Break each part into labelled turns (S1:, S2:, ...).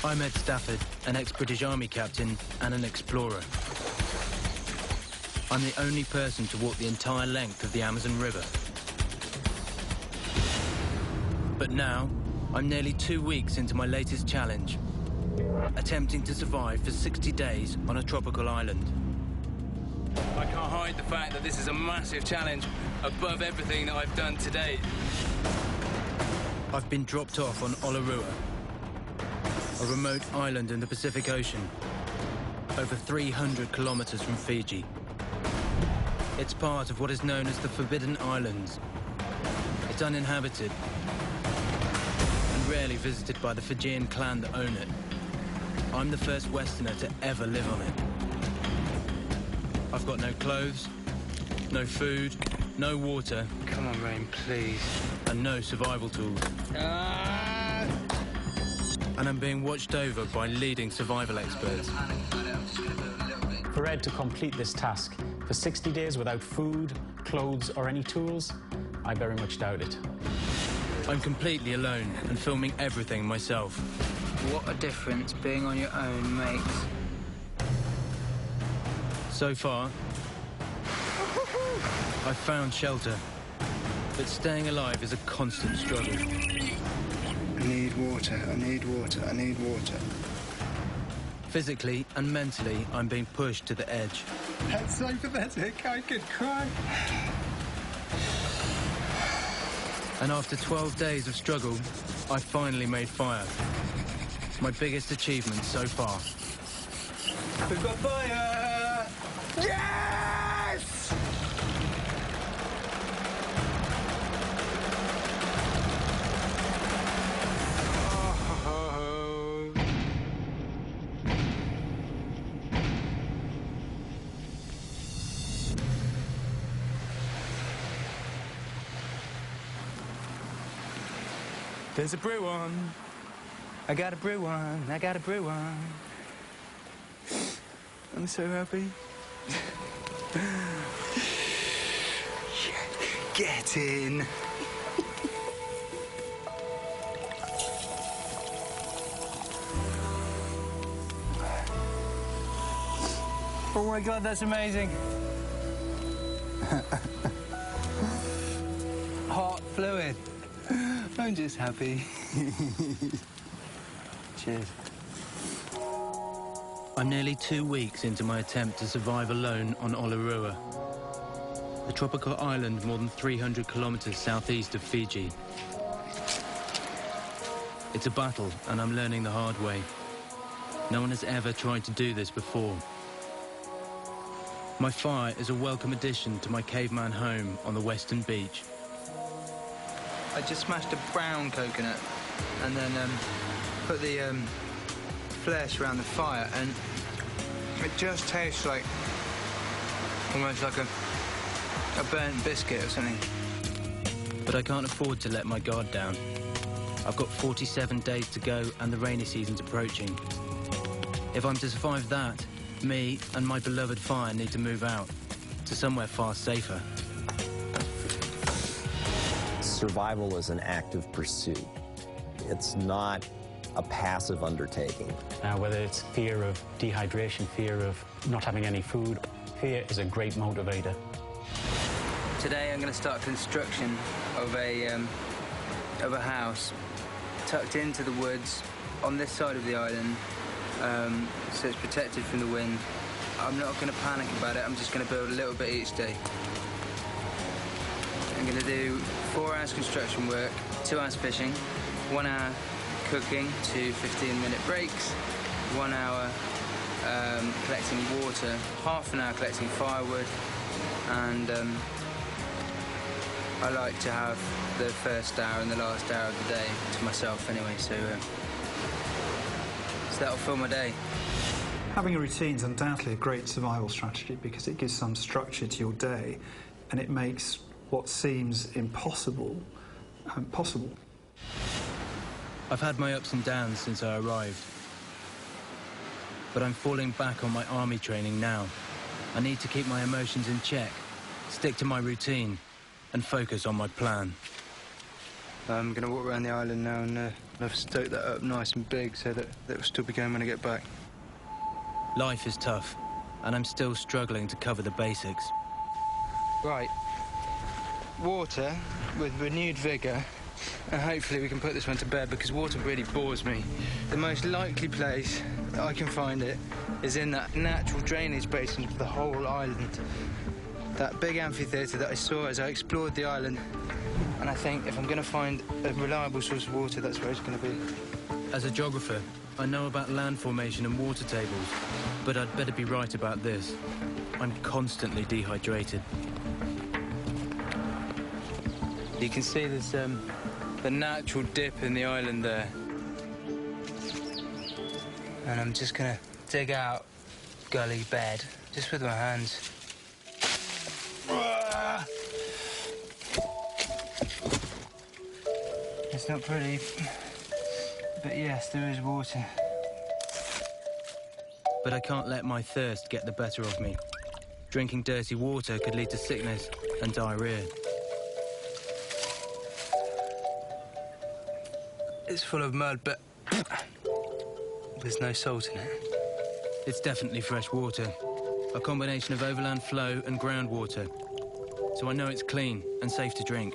S1: I'm Ed Stafford, an ex-British Army captain and an explorer. I'm the only person to walk the entire length of the Amazon River. But now, I'm nearly 2 weeks into my latest challenge, attempting to survive for 60 days on a tropical island. I can't hide the fact that this is a massive challenge above everything that I've done to date. I've been dropped off on Olarua, a remote island in the Pacific Ocean, over 300 kilometers from Fiji. It's part of what is known as the Forbidden Islands. It's uninhabited and rarely visited by the Fijian clan that own it. I'm the first Westerner to ever live on it. I've got no clothes, no food, no water. Come on, Rain, please. And no survival tools. And I'm being watched over by leading survival experts.
S2: For Ed to complete this task for 60 days without food, clothes or any tools, I very much doubt it.
S1: I'm completely alone and filming everything myself.
S3: What a difference being on your own makes.
S1: So far, I've found shelter, but staying alive is a constant struggle.
S4: I need water, I need water, I need water.
S1: Physically and mentally, I'm being pushed to the edge.
S4: That's so pathetic, I could cry.
S1: And after 12 days of struggle, I finally made fire. My biggest achievement so far.
S4: We've got fire! Yes!
S1: There's a brew on. I got a brew on. I got a brew on. I'm so happy.
S4: Get in.
S1: Oh my God, that's amazing. Hot fluid. I'm just happy. Cheers. I'm nearly 2 weeks into my attempt to survive alone on Olarua, a tropical island more than 300 kilometers southeast of Fiji. It's a battle, and I'm learning the hard way. No one has ever tried to do this before. My fire is a welcome addition to my caveman home on the western beach. I just smashed a brown coconut and then put the flesh around the fire, and it just tastes like almost like a burnt biscuit or something. But I can't afford to let my guard down. I've got 47 days to go and the rainy season's approaching. If I'm to survive that, me and my beloved fire need to move out to somewhere far safer.
S5: Survival is an active pursuit. It's not a passive undertaking.
S2: Whether it's fear of dehydration, fear of not having any food, fear is a great motivator.
S3: Today I'm going to start construction of a house tucked into the woods on this side of the island, so it's protected from the wind. I'm not going to panic about it, I'm just going to build a little bit each day. I'm going to do 4 hours construction work, 2 hours fishing, 1 hour cooking, 2 15-minute breaks, 1 hour collecting water, half an hour collecting firewood, and I like to have the first hour and the last hour of the day to myself anyway, so that'll fill my day.
S6: Having a routine is undoubtedly a great survival strategy because it gives some structure to your day and it makes what seems impossible possible.
S1: I've had my ups and downs since I arrived, but I'm falling back on my army training now. I need to keep my emotions in check, stick to my routine, and focus on my plan.
S3: I'm going to walk around the island now and
S1: I've stoked that up nice and big so that it'll still be going when I get back.
S3: Life is tough, and I'm still struggling to cover the basics.
S1: Right. Water with renewed vigour, and hopefully we can put this one to bed because water really bores me. The most likely place that I can find it is in that natural drainage basin of the whole island. That big amphitheatre that I saw as I explored the island. And I think if I'm going to find a reliable source of water, that's where it's going to be.
S3: As a geographer, I know about land formation and water tables, but I'd better be right about this. I'm constantly dehydrated.
S1: You can see there's the natural dip in the island there. And I'm just going to dig out gully bed, just with my hands. It's not pretty, but yes, there is water.
S3: But I can't let my thirst get the better of me. Drinking dirty water could lead to sickness and diarrhea.
S1: It's full of mud, but there's no salt in it.
S3: It's definitely fresh water, a combination of overland flow and groundwater. So I know it's clean and safe to drink.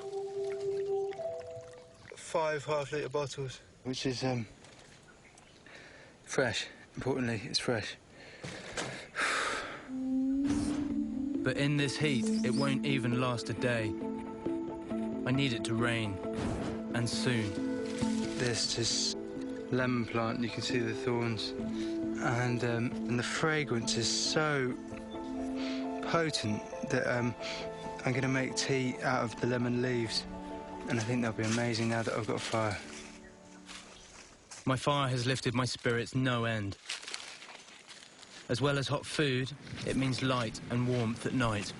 S1: 5 half-litre bottles, which is fresh. Importantly, it's fresh.
S3: But in this heat, it won't even last a day. I need it to rain, and soon.
S1: This lemon plant, you can see the thorns, and the fragrance is so potent that I'm going to make tea out of the lemon leaves, and I think that'll be amazing now that I've got a fire.
S3: My fire has lifted my spirits no end. As well as hot food, it means light and warmth at night.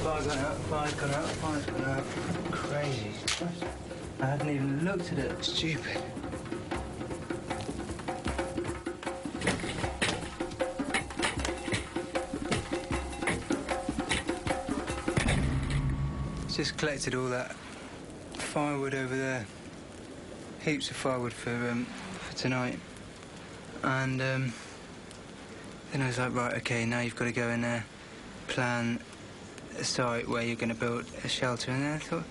S1: Fire's gone out, fire's gone out, fire's gone out. Crazy. I hadn't even looked at it. Stupid. Just collected all that firewood over there. Heaps of firewood for tonight. And then I was like, right, okay, now you've got to go in there, plan a site where you're going to build a shelter. And then I thought,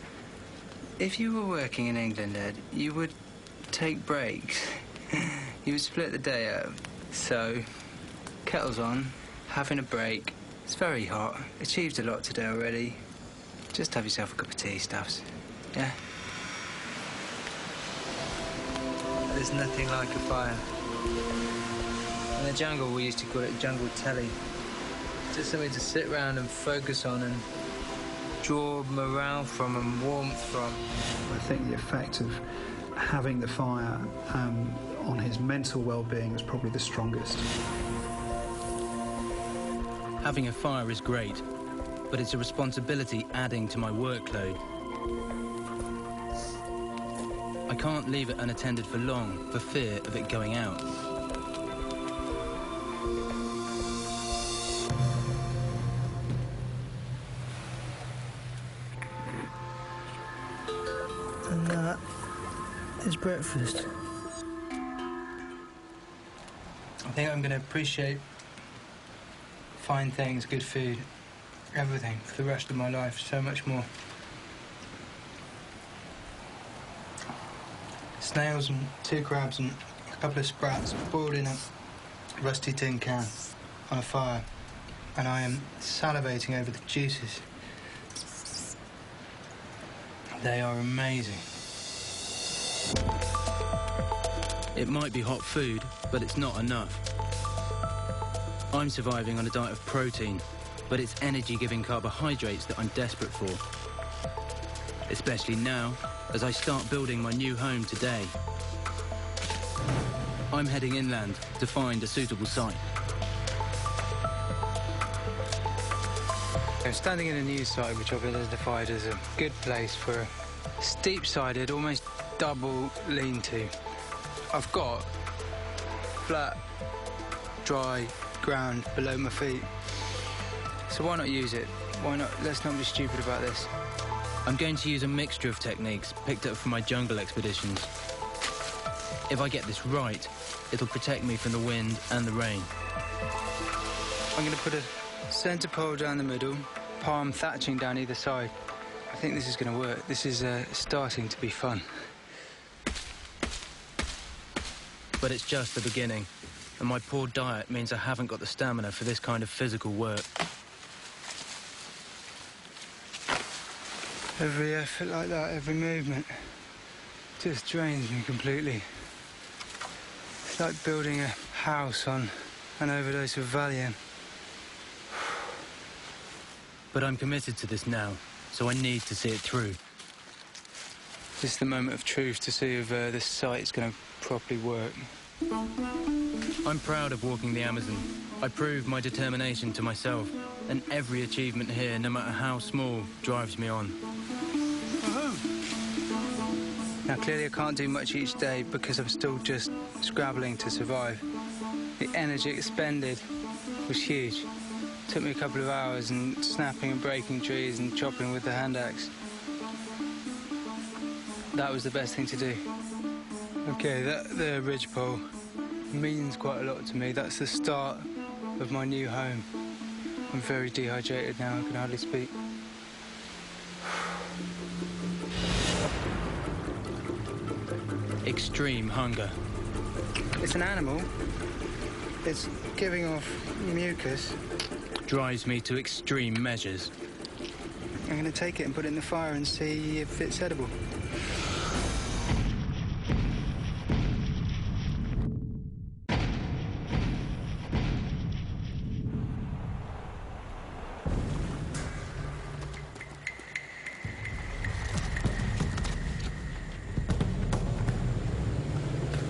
S1: if you were working in England, Ed, you would take breaks. You would split the day up. So, kettle's on, having a break. It's very hot. Achieved a lot today already. Just have yourself a cup of tea, Stuffs. Yeah? There's nothing like a fire. In the jungle, we used to call it jungle telly. Just something to sit around and focus on and draw morale from and warmth from.
S6: I think the effect of having the fire on his mental well-being was probably the strongest.
S3: Having a fire is great, but it's a responsibility adding to my workload. I can't leave it unattended for long for fear of it going out.
S1: And that is breakfast. I think I'm going to appreciate fine things, good food, everything for the rest of my life, so much more. Snails and 2 crabs and a couple of sprats boiled in a rusty tin can on a fire, and I am salivating over the juices. They are amazing.
S3: It might be hot food, but it's not enough. I'm surviving on a diet of protein, but it's energy-giving carbohydrates that I'm desperate for. Especially now, as I start building my new home today. I'm heading inland to find a suitable site.
S1: I'm standing in a new site which I've identified as a good place for a steep-sided, almost double lean-to. I've got flat, dry ground below my feet. So why not use it? Why not? Let's not be stupid about this. I'm going to use a mixture of techniques picked up from my jungle expeditions. If I get this right, it'll protect me from the wind and the rain. I'm going to put a centre pole down the middle, palm thatching down either side. I think this is going to work. This is starting to be fun. But it's just the beginning, and my poor diet means I haven't got the stamina for this kind of physical work. Every effort like that, every movement, just drains me completely. It's like building a house on an overdose of Valium. But I'm committed to this now, so I need to see it through. This is the moment of truth to see if this site's going to properly work. I'm proud of walking the Amazon. I proved my determination to myself, and every achievement here, no matter how small, drives me on. Now, clearly I can't do much each day because I'm still just scrabbling to survive. The energy expended was huge. It took me a couple of hours and snapping and breaking trees and chopping with the hand axe. That was the best thing to do. Okay, the ridgepole means quite a lot to me. That's the start of my new home. I'm very dehydrated now, I can hardly speak. Extreme hunger. It's an animal. It's giving off mucus. Drives me to extreme measures. I'm going to take it and put it in the fire and see if it's edible.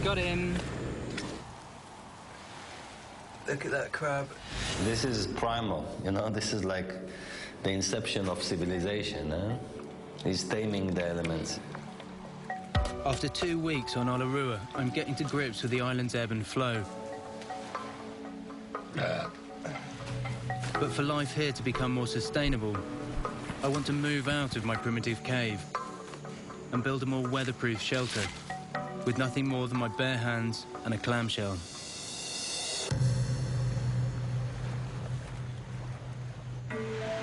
S1: Got him. Look at that crab.
S7: This is primal, you know, this is like the inception of civilization, eh? He's taming the elements.
S1: After 2 weeks on Olarua, I'm getting to grips with the island's ebb and flow. But for life here to become more sustainable, I want to move out of my primitive cave and build a more weatherproof shelter with nothing more than my bare hands and a clamshell.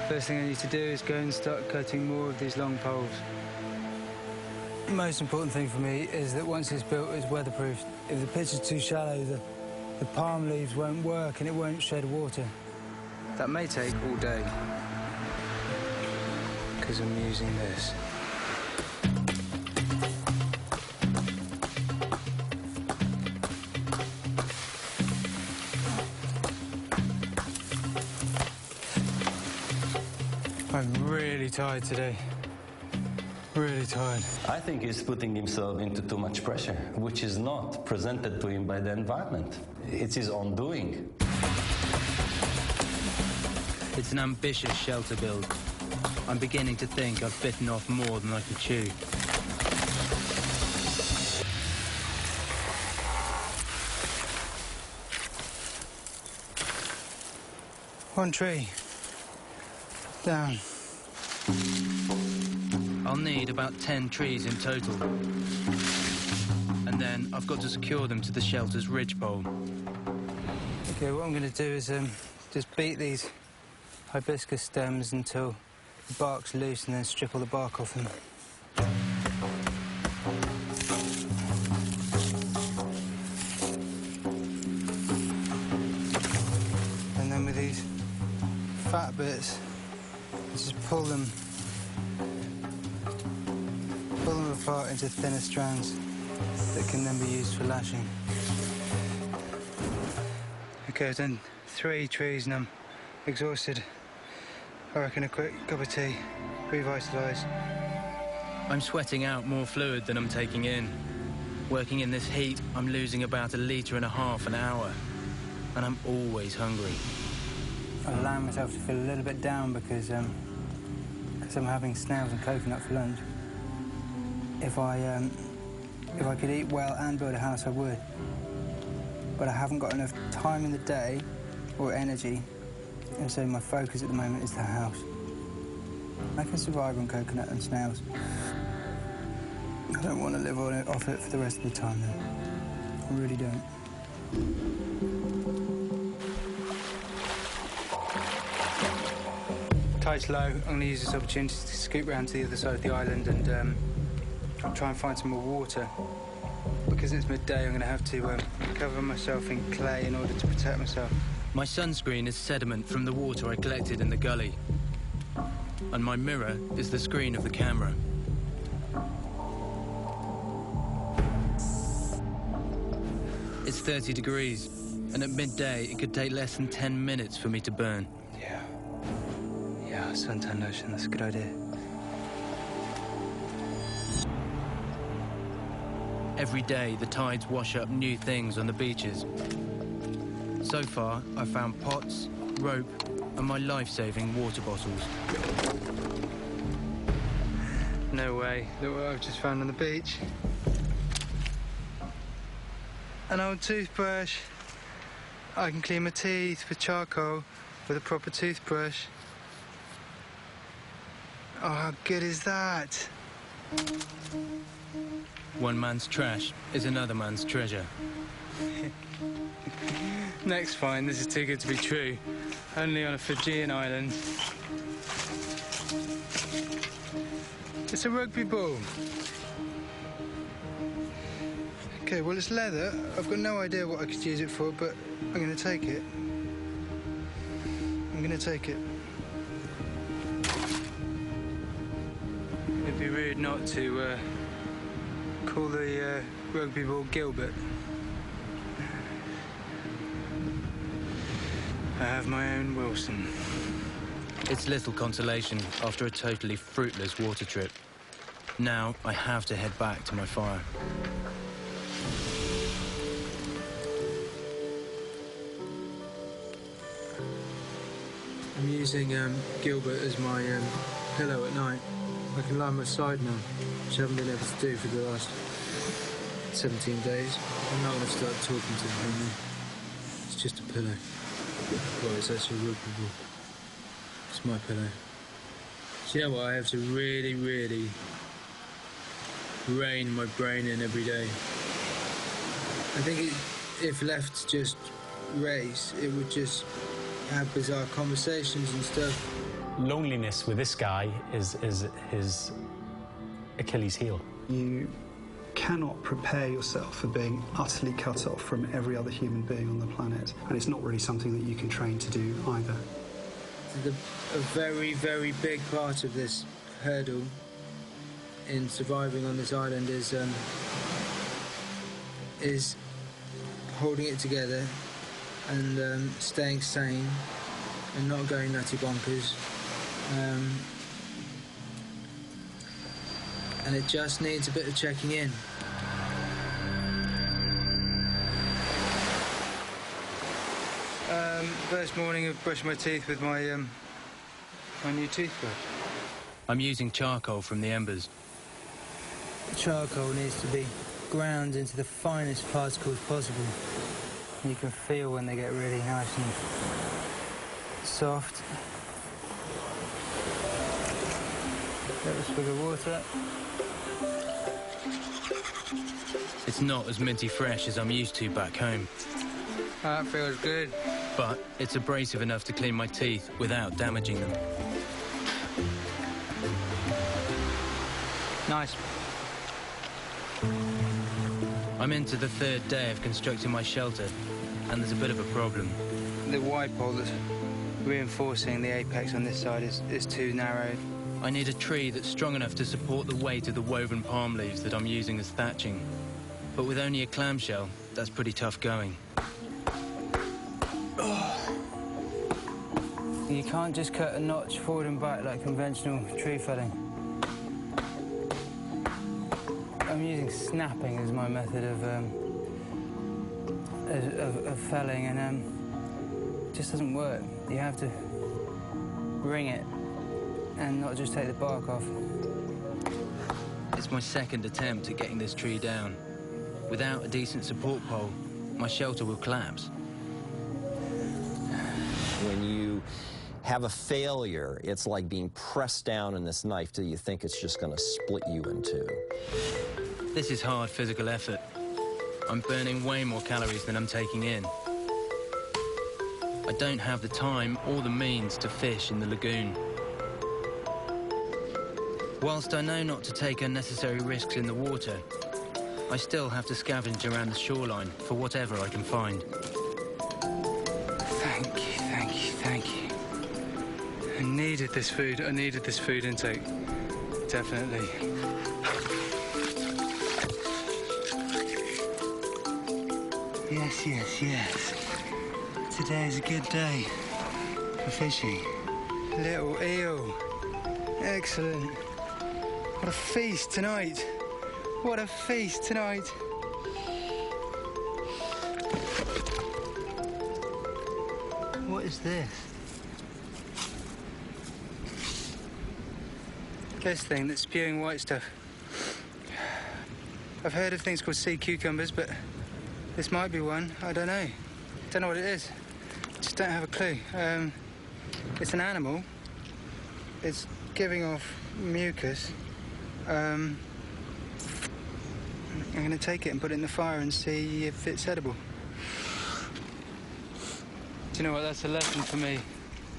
S1: First thing I need to do is go and start cutting more of these long poles. The most important thing for me is that once it's built, it's weatherproof. If the pitch is too shallow, the palm leaves won't work and it won't shed water. That may take all day, because I'm using this. I'm really tired today. Really tired.
S7: I think he's putting himself into too much pressure, which is not presented to him by the environment. It's his own doing.
S1: It's an ambitious shelter build. I'm beginning to think I've bitten off more than I can chew. One tree. Down. I'll need about 10 trees in total. And then I've got to secure them to the shelter's ridgepole. Okay, what I'm going to do is just beat these hibiscus stems until the bark's loose and then strip all the bark off them. And then with these fat bits, just pull them apart into thinner strands that can then be used for lashing. Okay, I've done 3 trees and I'm exhausted. I reckon a quick cup of tea, revitalise. I'm sweating out more fluid than I'm taking in. Working in this heat, I'm losing about 1.5 litres an hour, and I'm always hungry. I'm allowing myself to feel a little bit down because I'm having snails and coconut for lunch. If I could eat well and build a house, I would. But I haven't got enough time in the day or energy, and so my focus at the moment is the house. I can survive on coconut and snails. I don't want to live on it, off it for the rest of the time, though. I really don't. Tide's low. I'm going to use this opportunity to scoot round to the other side of the island and try and find some more water. Because it's midday, I'm going to have to cover myself in clay in order to protect myself.
S2: My sunscreen is sediment from the water I collected in the gully. And my mirror is the screen of the camera. It's 30 degrees, and at midday, it could take less than 10 minutes for me to burn.
S1: Yeah, suntan lotion, that's a good idea.
S2: Every day, the tides wash up new things on the beaches. So far, I've found pots, rope, and my life-saving water bottles.
S1: No way. Look what I've just found on the beach. An old toothbrush. I can clean my teeth with charcoal with a proper toothbrush. Oh, how good is that?
S2: One man's trash is another man's treasure.
S1: Next find, this is too good to be true. Only on a Fijian island. It's a rugby ball. Okay, well, it's leather. I've got no idea what I could use it for, but I'm going to take it. I'm going to take it. It'd be rude not to call the rugby ball Gilbert. I have my own Wilson.
S2: It's little consolation after a totally fruitless water trip. Now I have to head back to my fire.
S1: I'm using Gilbert as my pillow at night. I can lie on my side now, which I haven't been able to do for the last 17 days. I'm not going to start talking to him anymore. It's just a pillow. Well, it's actually a rugby ball. It's my pillow. Do you know what? I have to really, really rein my brain in every day. I think if left to just race, it would just have bizarre conversations and stuff.
S2: Loneliness with this guy is his Achilles heel.
S6: You cannot prepare yourself for being utterly cut off from every other human being on the planet, and it's not really something that you can train to do either.
S1: A very, very big part of this hurdle in surviving on this island is holding it together and staying sane and not going nutty bonkers. And it just needs a bit of checking in. First morning of brushing my teeth with my new toothbrush.
S2: I'm using charcoal from the embers.
S1: Charcoal needs to be ground into the finest particles possible. You can feel when they get really nice and soft. Little swig of water.
S2: It's not as minty fresh as I'm used to back home.
S1: That feels good.
S2: But it's abrasive enough to clean my teeth without damaging them.
S1: Nice.
S2: I'm into the third day of constructing my shelter, and there's a bit of a problem.
S1: The wide pole that's reinforcing the apex on this side is too narrow.
S2: I need a tree that's strong enough to support the weight of the woven palm leaves that I'm using as thatching. But with only a clamshell, that's pretty tough going.
S1: You can't just cut a notch forward and back like conventional tree felling. I'm using snapping as my method of felling, and it just doesn't work. You have to ring it and not just take the bark off.
S2: It's my second attempt at getting this tree down. Without a decent support pole, my shelter will collapse.
S5: When you have a failure, it's like being pressed down in this knife till you think it's just going to split you in two.
S2: This is hard physical effort. I'm burning way more calories than I'm taking in. I don't have the time or the means to fish in the lagoon. Whilst I know not to take unnecessary risks in the water, I still have to scavenge around the shoreline for whatever I can find.
S1: Thank you, thank you, thank you. I needed this food intake. Definitely. Yes, yes, yes. Today is a good day for fishing. Little eel. Excellent. What a feast tonight. What a feast tonight. What is this? This thing that's spewing white stuff. I've heard of things called sea cucumbers, but this might be one. I don't know. Don't know what it is. Just don't have a clue. It's an animal. It's giving off mucus. I'm going to take it and put it in the fire and see if it's edible. Do you know what? That's a lesson for me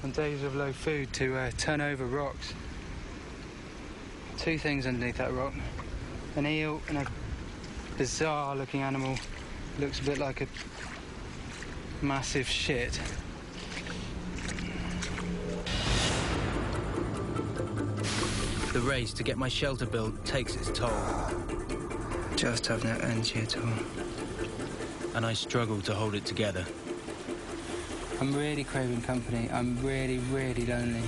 S1: on days of low food to turn over rocks. Two things underneath that rock. An eel and a bizarre-looking animal. Looks a bit like a massive shit.
S2: The race to get my shelter built takes its toll.
S1: Just have no energy at all.
S2: And I struggle to hold it together.
S1: I'm really craving company. I'm really, really lonely.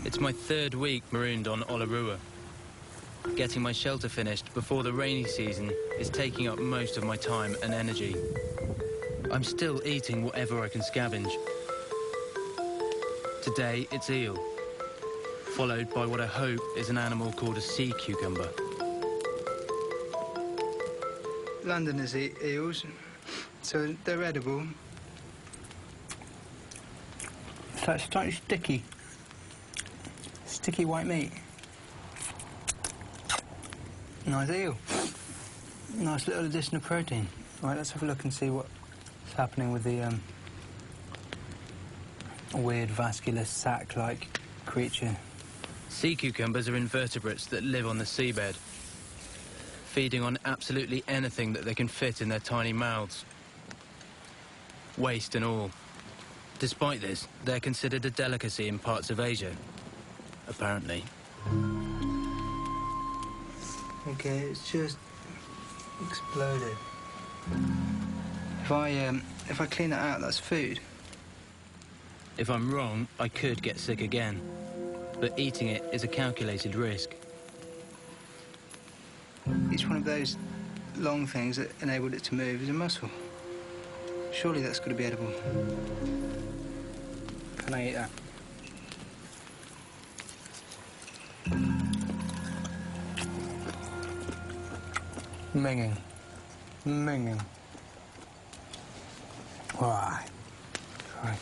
S2: It's my third week marooned on Olarua. Getting my shelter finished before the rainy season is taking up most of my time and energy. I'm still eating whatever I can scavenge. Today, it's eel, followed by what I hope is an animal called a sea cucumber.
S1: Londoners eat eels, so they're edible. It's like slightly sticky. Sticky white meat. Nice eel. Nice little addition of protein. Right, let's have a look and see what's happening with the weird vascular sac-like creature.
S2: Sea cucumbers are invertebrates that live on the seabed, feeding on absolutely anything that they can fit in their tiny mouths, waste and all. Despite this, they're considered a delicacy in parts of Asia, apparently.
S1: Okay, it's just exploded. If I clean that out, that's food.
S2: If I'm wrong, I could get sick again, but eating it is a calculated risk.
S1: Each one of those long things that enabled it to move is a muscle. Surely that's got to be edible. Can I eat that? Minging. Minging. Why? Right.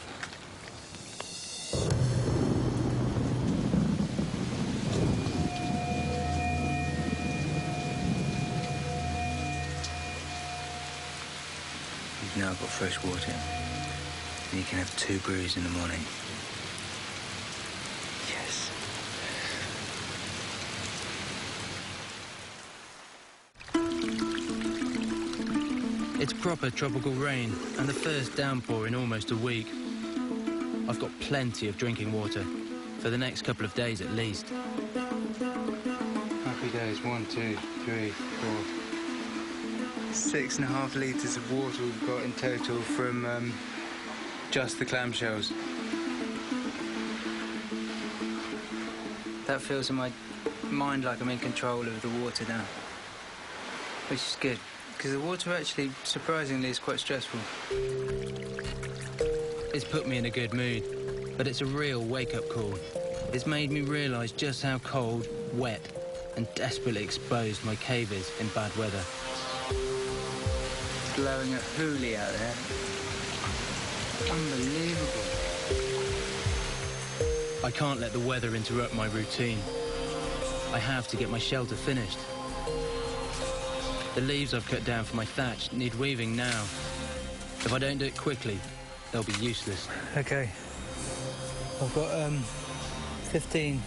S3: You've now got fresh water, and you can have 2 brews in the morning. Yes.
S2: It's proper tropical rain, and the first downpour in almost a week. I've got plenty of drinking water, for the next couple of days at least.
S1: Happy days. 1, 2, 3, 4. 6.5 litres of water we've got in total from just the clamshells. That feels in my mind like I'm in control of the water now, which is good, because the water actually, surprisingly, is quite stressful.
S2: It's put me in a good mood, but it's a real wake-up call. It's made me realise just how cold, wet, and desperately exposed my cave is in bad weather.
S3: Blowing a hoolie out there. Unbelievable.
S2: I can't let the weather interrupt my routine. I have to get my shelter finished. The leaves I've cut down for my thatch need weaving now. If I don't do it quickly, they'll be useless.
S1: Okay. I've got 15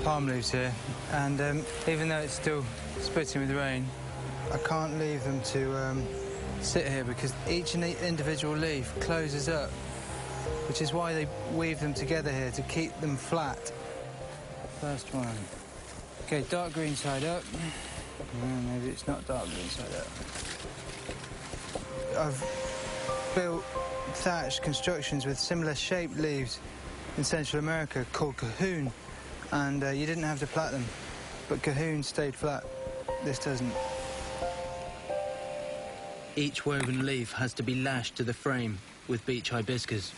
S1: palm leaves here, and even though it's still spitting with rain, I can't leave them to sit here because each individual leaf closes up, which is why they weave them together here to keep them flat. First one. Okay, dark green side up. Maybe it's not dark green side up. I've built thatched constructions with similar shaped leaves in Central America called cahoon, and you didn't have to plait them, but cahoon stayed flat. This doesn't.
S2: Each woven leaf has to be lashed to the frame with beech hibiscus.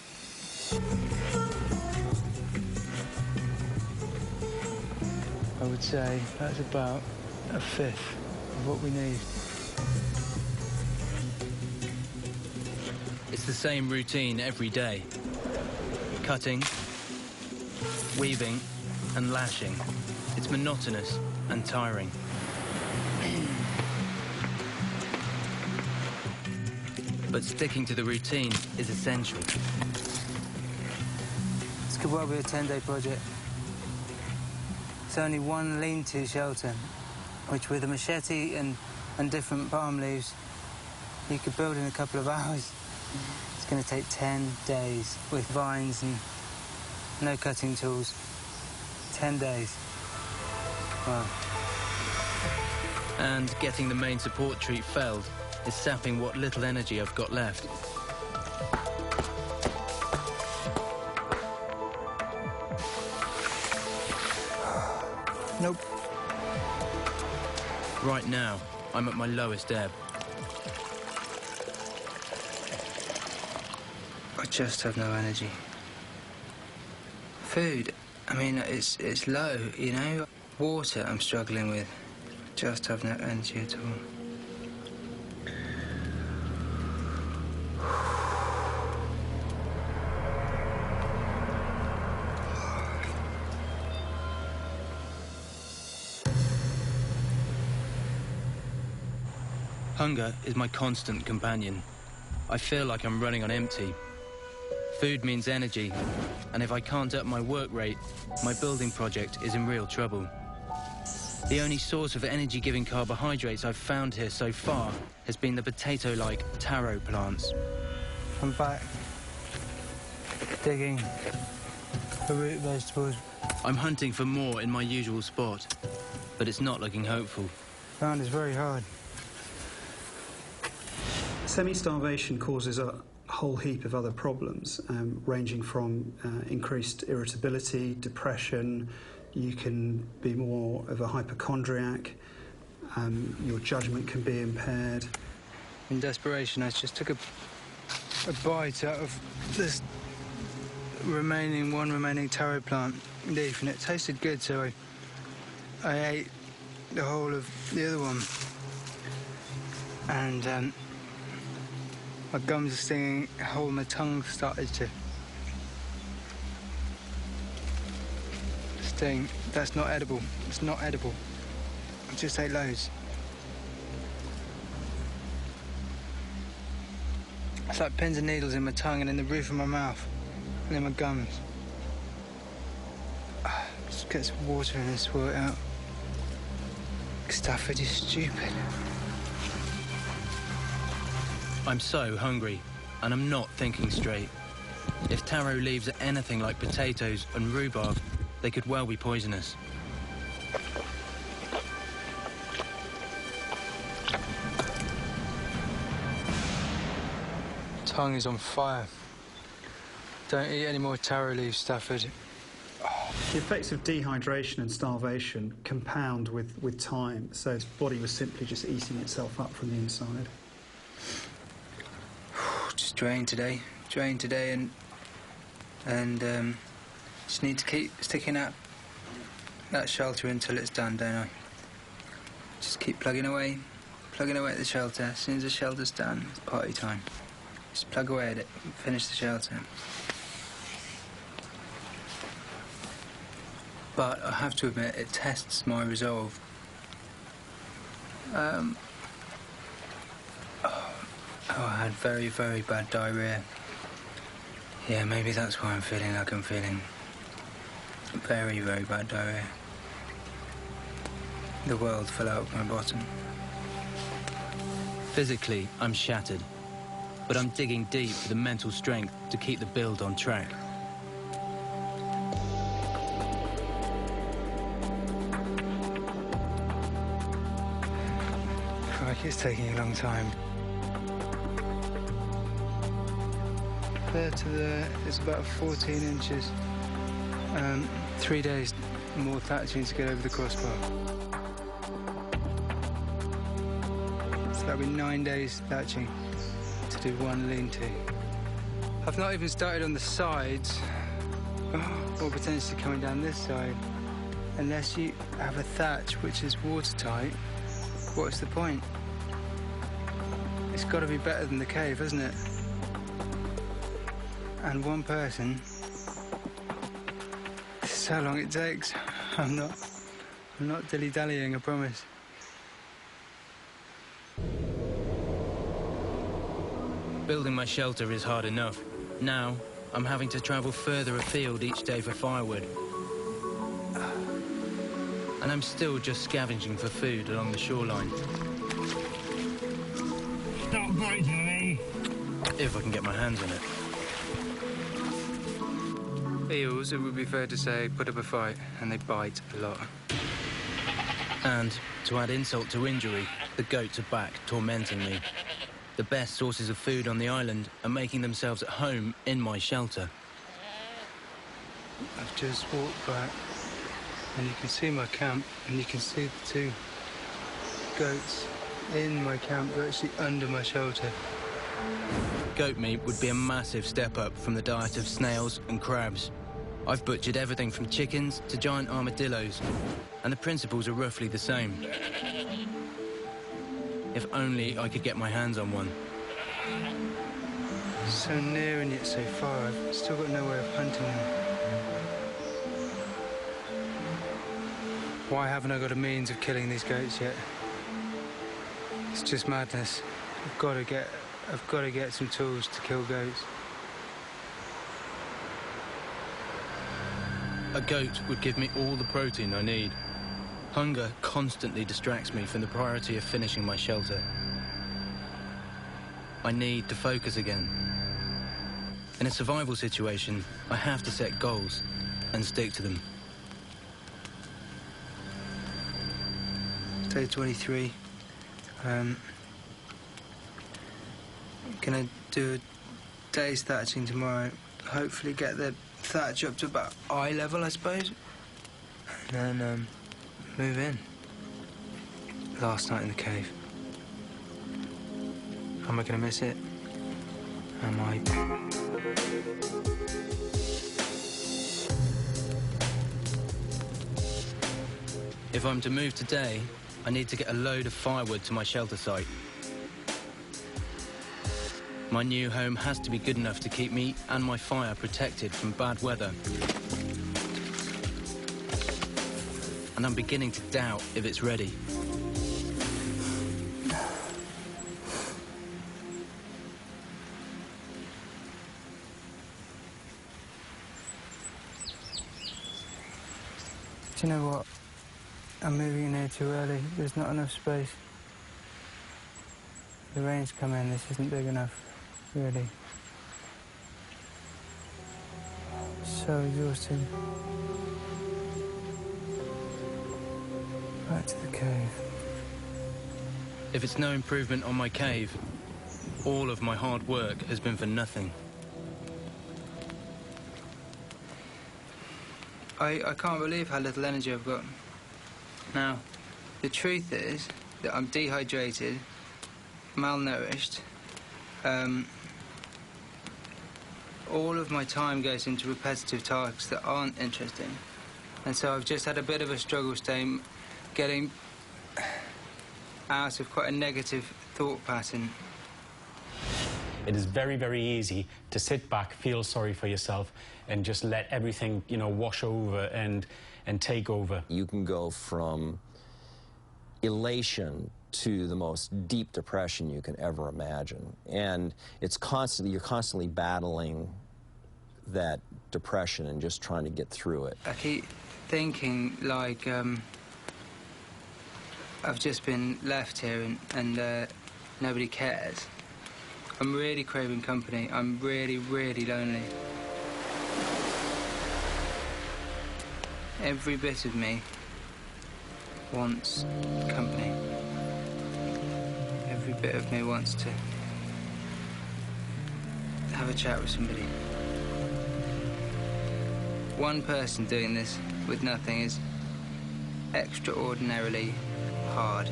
S1: I would say that's about a fifth of what we need.
S2: It's the same routine every day. Cutting, weaving, and lashing. It's monotonous and tiring. But sticking to the routine is essential.
S1: This could well be a 10-day project. It's only one lean-to shelter, which with a machete and different palm leaves, you could build in a couple of hours. It's going to take 10 days with vines and no cutting tools. 10 days. Wow.
S2: And getting the main support tree felled is sapping what little energy I've got left.
S1: Nope.
S2: Right now, I'm at my lowest ebb.
S1: I just have no energy. Food, I mean, it's low, you know? Water I'm struggling with. Just have no energy at all.
S2: Hunger is my constant companion. I feel like I'm running on empty. Food means energy, and if I can't up my work rate, my building project is in real trouble. The only source of energy-giving carbohydrates I've found here so far has been the potato-like taro plants.
S1: I'm back digging for root vegetables.
S2: I'm hunting for more in my usual spot, but it's not looking hopeful.
S1: Ground is very hard.
S6: Semi-starvation causes a whole heap of other problems, ranging from increased irritability, depression. You can be more of a hypochondriac. Your judgment can be impaired.
S1: In desperation, I just took a bite out of this one remaining taro plant leaf, and it tasted good, so I ate the whole of the other one. And my gums are stinging, the whole of my tongue started to sting. That's not edible. It's not edible. I just ate loads. It's like pins and needles in my tongue and in the roof of my mouth and in my gums. Just get some water and then swirl it out. Stafford is stupid.
S2: I'm so hungry, and I'm not thinking straight. If taro leaves are anything like potatoes and rhubarb, they could well be poisonous.
S1: Tongue is on fire. Don't eat any more taro leaves, Stafford.
S6: The effects of dehydration and starvation compound with time, so its body was simply just eating itself up from the inside.
S1: Just drain today, and just need to keep sticking at
S3: that shelter until it's done, don't I? Just keep plugging away at the shelter. As soon as the shelter's done, it's party time. Just plug away at it, finish the shelter. But I have to admit, it tests my resolve. I had very, very bad diarrhea. Yeah, maybe that's why I'm feeling like I'm feeling. Very, very bad diarrhea. The world fell out of my bottom.
S2: Physically, I'm shattered, but I'm digging deep for the mental strength to keep the build on track.
S3: Crikey, it's taking a long time. There to there is about 14 inches. 3 days more thatching to get over the crossbar. So that'll be 9 days thatching to do one lean-to. I've not even started on the sides, or potentially coming down this side. Unless you have a thatch which is watertight, what's the point? It's got to be better than the cave, hasn't it? And one person. This is how long it takes. I'm not dilly-dallying, I promise.
S2: Building my shelter is hard enough. Now, I'm having to travel further afield each day for firewood. And I'm still just scavenging for food along the shoreline.
S8: Stop biting me!
S2: If I can get my hands on it.
S3: Eels, it would be fair to say, put up a fight, and they bite a lot.
S2: And, to add insult to injury, the goats are back, tormenting me. The best sources of food on the island are making themselves at home in my shelter.
S3: I've just walked back, and you can see my camp, and you can see the two goats in my camp. They're actually under my shelter.
S2: Goat meat would be a massive step up from the diet of snails and crabs. I've butchered everything from chickens to giant armadillos, and the principles are roughly the same. If only I could get my hands on one.
S3: So near and yet so far, I've still got no way of hunting them. Why haven't I got a means of killing these goats yet? It's just madness. I've got to get some tools to kill goats.
S2: A goat would give me all the protein I need. Hunger constantly distracts me from the priority of finishing my shelter. I need to focus again. In a survival situation, I have to set goals and stick to them.
S3: Day 23. Gonna do a day's thatching tomorrow. Hopefully get the thatch up to about eye level, I suppose. And then move in. Last night in the cave. Am I gonna miss it? Am I?
S2: If I'm to move today, I need to get a load of firewood to my shelter site. My new home has to be good enough to keep me and my fire protected from bad weather. And I'm beginning to doubt if it's ready.
S3: Do you know what? I'm moving in here too early. There's not enough space. The rain's come in. This isn't big enough, really. So exhausted. Back to the cave.
S2: If it's no improvement on my cave, all of my hard work has been for nothing.
S3: I can't believe how little energy I've got. Now, the truth is that I'm dehydrated, malnourished. All of my time goes into repetitive tasks that aren't interesting. And so I've just had a bit of a struggle getting out of quite a negative thought pattern.
S9: It is very, very easy to sit back, feel sorry for yourself, and just let everything, you know, wash over and take over.
S5: You can go from elation to the most deep depression you can ever imagine. And it's you're constantly battling that depression and just trying to get through it.
S3: I keep thinking, like, I've just been left here and nobody cares. I'm really craving company. I'm really, really lonely. Every bit of me wants company. Every bit of me wants to have a chat with somebody. One person doing this with nothing is extraordinarily hard.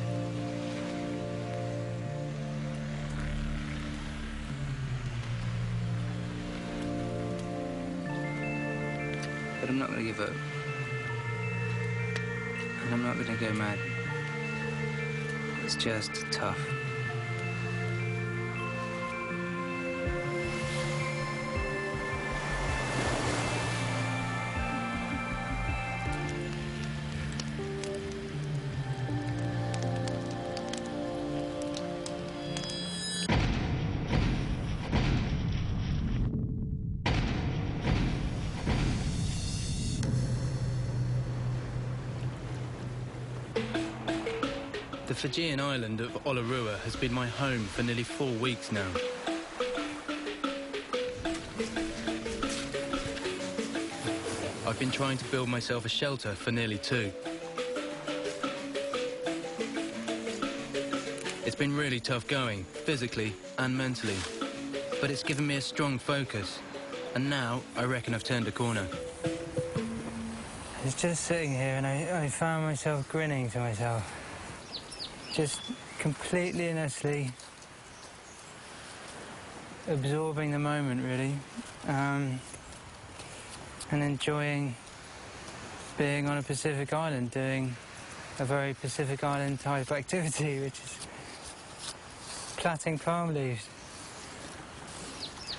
S3: But I'm not going to give up. And I'm not going to go mad. It's just tough.
S2: The Fijian island of Olarua has been my home for nearly 4 weeks now. I've been trying to build myself a shelter for nearly 2. It's been really tough going, physically and mentally, but it's given me a strong focus, and now I reckon I've turned a corner.
S3: I was just sitting here and I found myself grinning to myself. Just completely and utterly absorbing the moment, really, and enjoying being on a Pacific island, doing a very Pacific island type activity, which is plaiting palm leaves.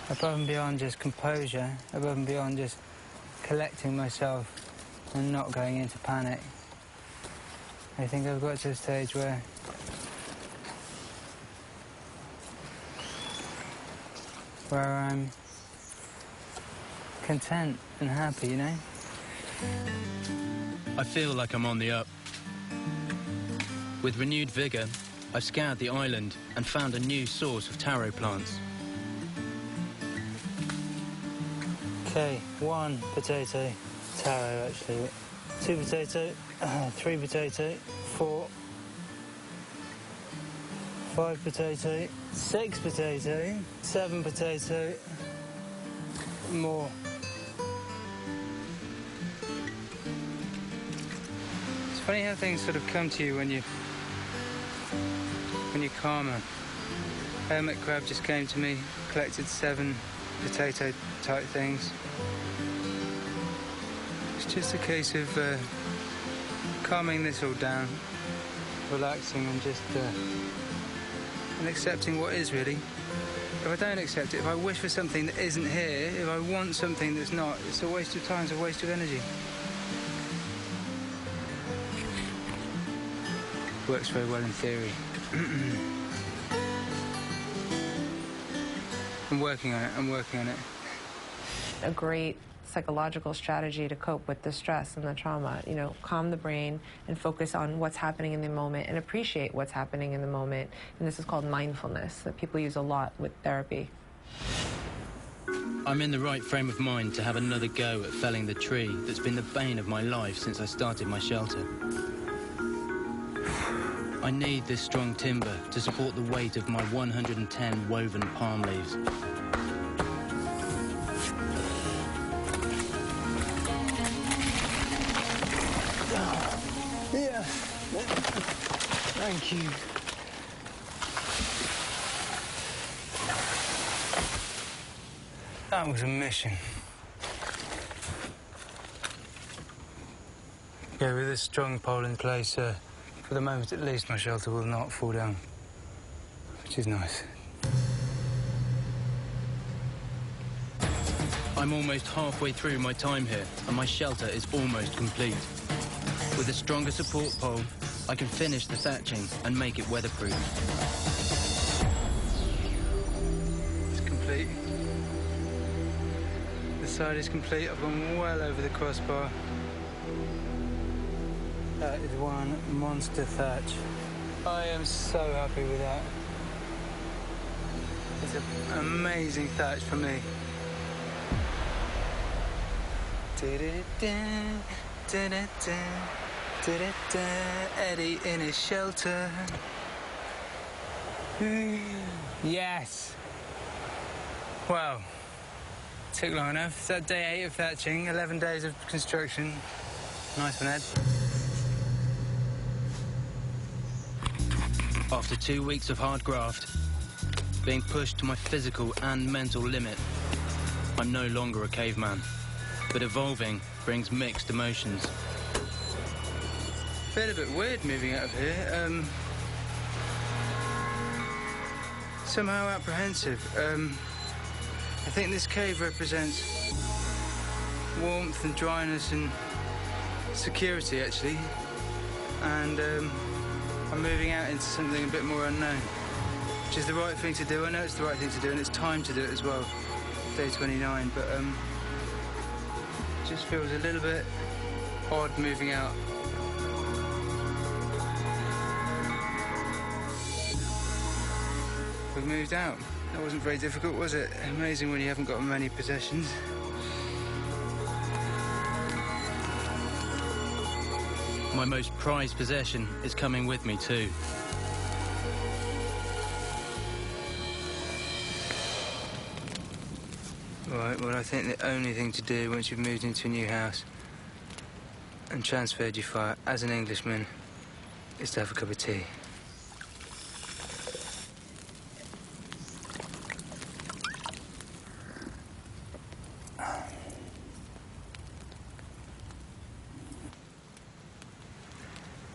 S3: Above and beyond just composure, above and beyond just collecting myself and not going into panic. I think I've got to a stage where I'm content and happy, you know?
S2: I feel like I'm on the up. With renewed vigour, I've scoured the island and found a new source of taro plants.
S3: Okay, 1 potato, taro actually, 2 potato, 3 potato, 4, 5 potato, 6 potato, 7 potato, more. It's funny how things sort of come to you when you're calmer. Hermit crab just came to me, collected 7 potato type things. It's just a case of calming this all down, relaxing and just and accepting what is, really. If I don't accept it, if I wish for something that isn't here, if I want something that's not, it's a waste of time, it's a waste of energy. Works very well in theory. I'm working on it.
S10: A great psychological strategy to cope with the stress and the trauma. You know, calm the brain and focus on what's happening in the moment and appreciate what's happening in the moment. And this is called mindfulness that people use a lot with therapy.
S2: I'm in the right frame of mind to have another go at felling the tree that's been the bane of my life since I started my shelter. I need this strong timber to support the weight of my 110 woven palm leaves.
S3: Yeah. Thank you. That was a mission.
S1: Okay, with this strong pole in place, for the moment at least, my shelter will not fall down, which is nice.
S2: I'm almost halfway through my time here, and my shelter is almost complete. With a stronger support pole, I can finish the thatching and make it weatherproof.
S1: It's complete. The side is complete. I've gone well over the crossbar. That is one monster thatch. I am so happy with that. It's an amazing thatch for me. Eddie in his shelter. Yes. Wow. Took long enough. Is that day 8 of thatching? 11 days of construction. Nice one, Ed.
S2: After 2 weeks of hard graft, being pushed to my physical and mental limit, I'm no longer a caveman. But evolving brings mixed emotions.
S1: Feel a bit weird moving out of here. Somehow apprehensive. I think this cave represents warmth and dryness and security, actually. And I'm moving out into something a bit more unknown, which is the right thing to do. I know it's the right thing to do, and it's time to do it as well. Day 29, but it just feels a little bit odd moving out. We've moved out. That wasn't very difficult, was it? Amazing when you haven't got many possessions.
S2: My most prized possession is coming with me too.
S1: Right, well, I think the only thing to do once you've moved into a new house and transferred your fire as an Englishman is to have a cup of tea.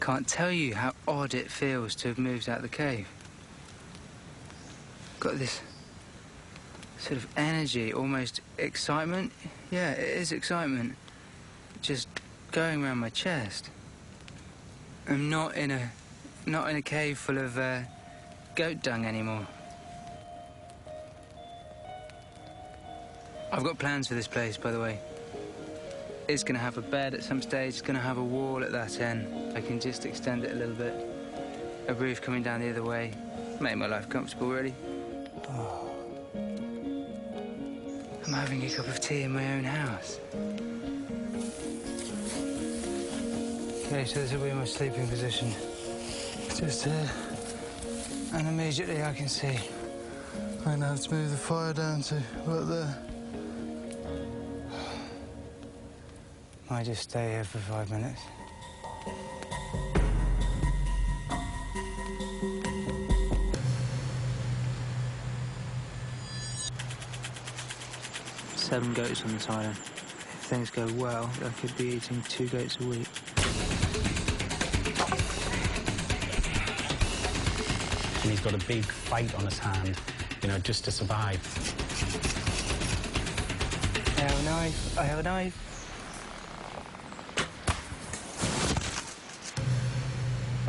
S1: Can't tell you how odd it feels to have moved out of the cave. Got this sort of energy, almost excitement. Yeah, it is excitement. Just going around my chest. I'm not in a cave full of goat dung anymore. I've got plans for this place, by the way. It's going to have a bed at some stage. It's going to have a wall at that end. I can just extend it a little bit. A roof coming down the other way. Make my life comfortable, really. Oh. I'm having a cup of tea in my own house. Okay, so this will be my sleeping position. Just here. And immediately I can see. I'm going to have to move the fire down to about there. I just stay here for 5 minutes. Seven goats on this island. If things go well, I could be eating 2 goats a week.
S9: And he's got a big fight on his hand, you know, just to survive.
S1: I have a knife. I have a knife.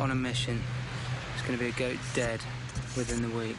S1: On a mission. There's going to be a goat dead within the week.